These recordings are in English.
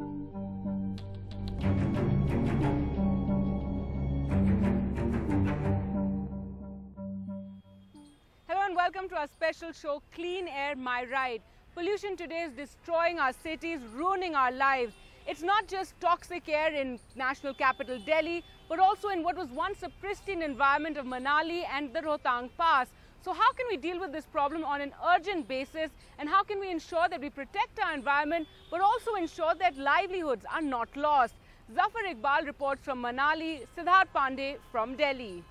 Hello and welcome to our special show, Clean Air, My Ride. Pollution today is destroying our cities, ruining our lives. It's not just toxic air in national capital Delhi, but also in what was once a pristine environment of Manali and the Rohtang Pass. So how can we deal with this problem on an urgent basis, and how can we ensure that we protect our environment, but also ensure that livelihoods are not lost? Zafar Iqbal reports from Manali, Siddharth Pandey from Delhi.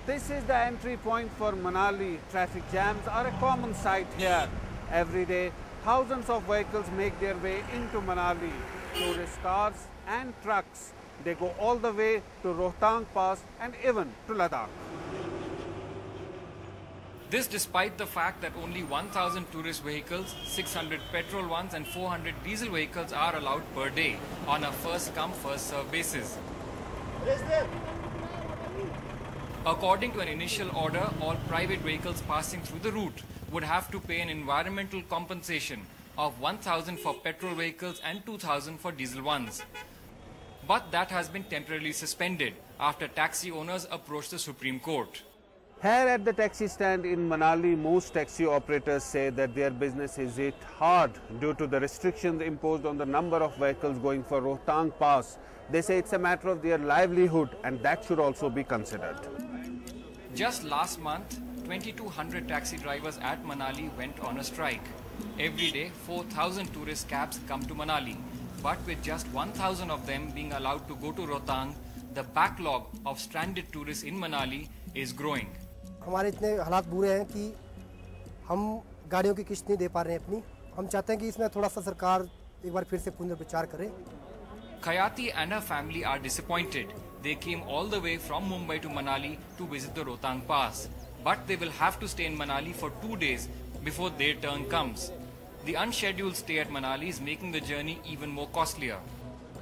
This is the entry point for Manali. Traffic jams are a common sight here. Every day, thousands of vehicles make their way into Manali. Tourist cars and trucks. They go all the way to Rohtang Pass and even to Ladakh. This despite the fact that only 1,000 tourist vehicles, 600 petrol ones and 400 diesel vehicles are allowed per day on a first-come, first-served basis. According to an initial order, all private vehicles passing through the route would have to pay an environmental compensation of 1,000 for petrol vehicles and 2,000 for diesel ones. But that has been temporarily suspended after taxi owners approached the Supreme Court. Here at the taxi stand in Manali, most taxi operators say that their business is hit hard due to the restrictions imposed on the number of vehicles going for Rohtang Pass. They say it's a matter of their livelihood and that should also be considered. Just last month, 2,200 taxi drivers at Manali went on a strike. Every day, 4,000 tourist cabs come to Manali. But with just 1,000 of them being allowed to go to Rohtang, the backlog of stranded tourists in Manali is growing. हमारे इतने हालात बुरे हैं कि हम गाड़ियों की किस्त नहीं दे पा रहे हैं अपनी। हम चाहते हैं कि इसमें थोड़ा सा सरकार एक बार फिर से पुनर्विचार करे। Khayati and her family are disappointed. They came all the way from Mumbai to Manali to visit the Rohtang Pass. But they will have to stay in Manali for 2 days before their turn comes. The unscheduled stay at Manali is making the journey even more costlier.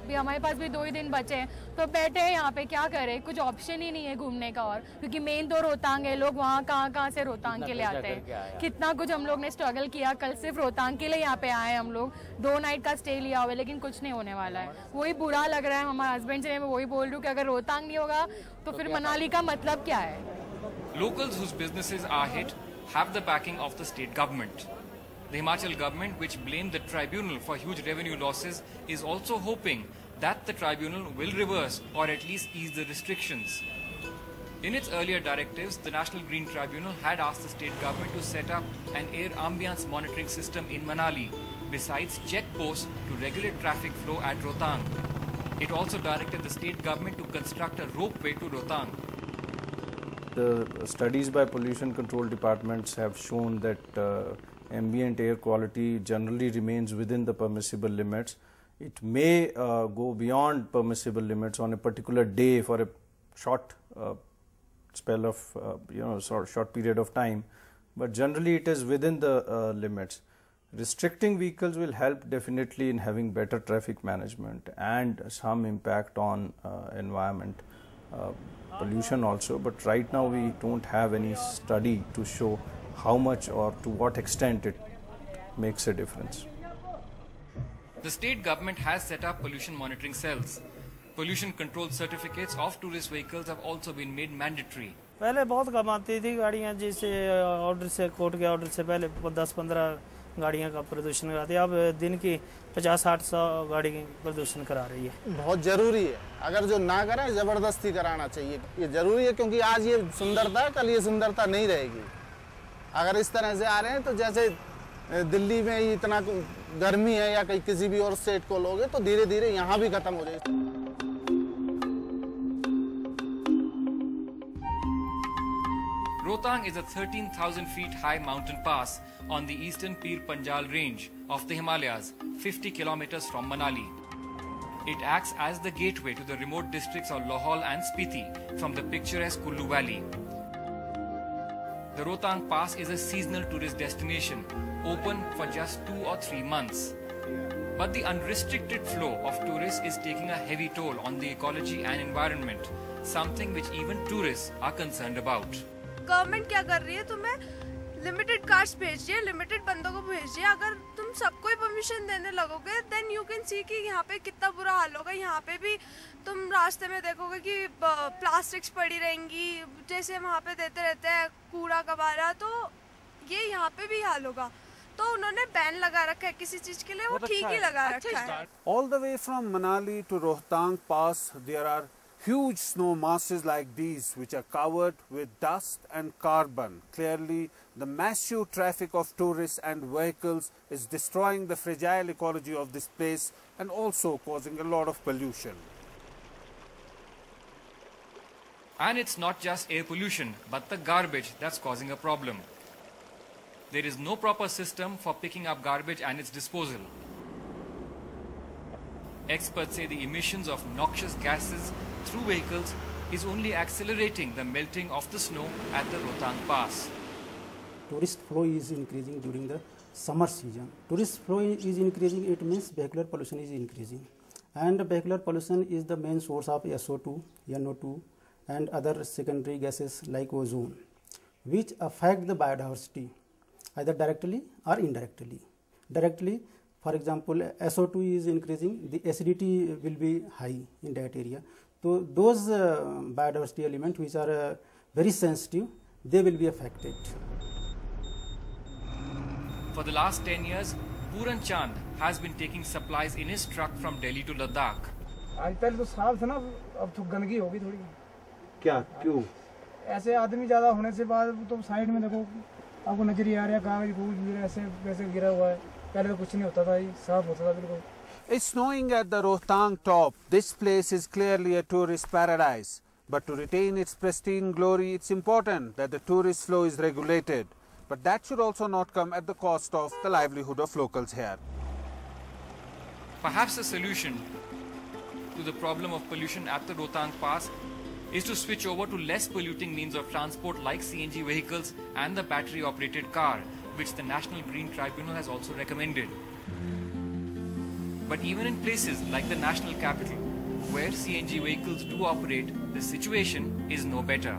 अभी हमारे पास भी 2 ही दिन बचे हैं तो बैठे हैं यहाँ पे, क्या करें, कुछ ऑप्शन ही नहीं है घूमने का। और क्योंकि मेन तो रोहतांग है, लोग वहाँ कहाँ से रोहतांग के लिए आते हैं। कितना कुछ हम लोग ने स्ट्रगल किया, कल सिर्फ रोहतांग के लिए यहाँ पे आए हम लोग, 2 नाइट का स्टे लिया हुआ है, लेकिन कुछ नहीं होने वाला है। वही बुरा लग रहा है हमारे हस्बैंड से, मैं वही बोल रही हूँ कि अगर रोहतांग नहीं होगा तो फिर मनाली का मतलब क्या है। Locals whose businesses are hit have the backing of the state government. The Himachal government, which blamed the tribunal for huge revenue losses, is also hoping that the tribunal will reverse or at least ease the restrictions. In its earlier directives, the National Green Tribunal had asked the state government to set up an air ambience monitoring system in Manali, besides checkposts to regulate traffic flow at Rohtang. It also directed the state government to construct a ropeway to Rohtang. The studies by pollution control departments have shown that ambient air quality generally remains within the permissible limits. It may go beyond permissible limits on a particular day for a short spell of short period of time, but generally it is within the limits. Restricting vehicles will help definitely in having better traffic management and some impact on environment, pollution also, but right now we don't have any study to show how much or to what extent it makes a difference. The state government has set up pollution monitoring cells. Pollution control certificates of tourist vehicles have also been made mandatory. पहले बहुत कम आती थी गाड़ियाँ, जैसे order से court के order से पहले 10-15 गाड़ियाँ का प्रदूषण कराती है। अब दिन की 50-60 गाड़ी प्रदूषण करा रही है। बहुत जरूरी है, अगर जो ना करें जबरदस्ती कराना चाहिए। ये जरूरी है क्योंकि आज ये सुंदरता है, कल ये सुंदरता नहीं रहेगी। अगर इस तरह से आ रहे हैं तो जैसे दिल्ली में इतना गर्मी है या कहीं किसी भी और स्टेट को लोगे तो धीरे धीरे यहाँ भी खत्म हो जाएगी। Rohtang is a 13,000 feet high mountain pass on the eastern Pir Panjal range of the Himalayas, 50 kilometers from Manali. It acts as the gateway to the remote districts of Lahaul and Spiti from the picturesque Kullu Valley. The Rohtang Pass is a seasonal tourist destination, open for just 2 or 3 months. But the unrestricted flow of tourists is taking a heavy toll on the ecology and environment, something which even tourists are concerned about. Government क्या कर रही है, तुम्हें limited cars भेजिए, limited बंदों को भेजिए. अगर तुम सबको ही परमिशन देने लगोगे देन यू कैन सी कि यहाँ पे कितना बुरा हाल होगा. यहाँ पे भी तुम रास्ते में देखोगे कि प्लास्टिक्स पड़ी रहेंगी, जैसे वहाँ पे देते रहते हैं कूड़ा कबाड़ा, तो ये यहाँ पे भी हाल होगा. तो उन्होंने बैन लगा रखा है किसी चीज के लिए, वो ठीक ही लगा रखा है. All the way from Manali to Rohtang Pass, there are huge snow masses like these which are covered with dust and carbon. Clearly, the massive traffic of tourists and vehicles is destroying the fragile ecology of this place and also causing a lot of pollution. And it's not just air pollution, but the garbage that's causing a problem. There is no proper system for picking up garbage and its disposal. Experts say the emissions of noxious gases through vehicles is only accelerating the melting of the snow at the Rohtang Pass. Tourist flow is increasing during the summer season. Tourist flow is increasing, it means vehicular pollution is increasing. And vehicular pollution is the main source of SO2, NO2 and other secondary gases like ozone, which affect the biodiversity either directly or indirectly. Directly, for example, SO2 is increasing, the acidity will be high in that area. So those biodiversity elements which are very sensitive, they will be affected. For the last 10 years, Puran Chand has been taking supplies in his truck from Delhi to Ladakh. आज पहले तो साफ था ना, अब तो गंदगी होगी थोड़ी. क्या, क्यों? ऐसे आदमी ज़्यादा होने से बाद तो साइड में देखो आपको नजर आ रहा है कागज फूल ऐसे वैसे गिरा हुआ है. पहले तो कुछ नहीं होता था, साफ होता था बिल्कुल. It's snowing at the Rohtang top. This place is clearly a tourist paradise. But to retain its pristine glory, it's important that the tourist flow is regulated. But that should also not come at the cost of the livelihood of locals here. Perhaps the solution to the problem of pollution at the Rohtang Pass is to switch over to less polluting means of transport like CNG vehicles and the battery-operated car, which the National Green Tribunal has also recommended. But even in places like the national capital, where CNG vehicles do operate, the situation is no better.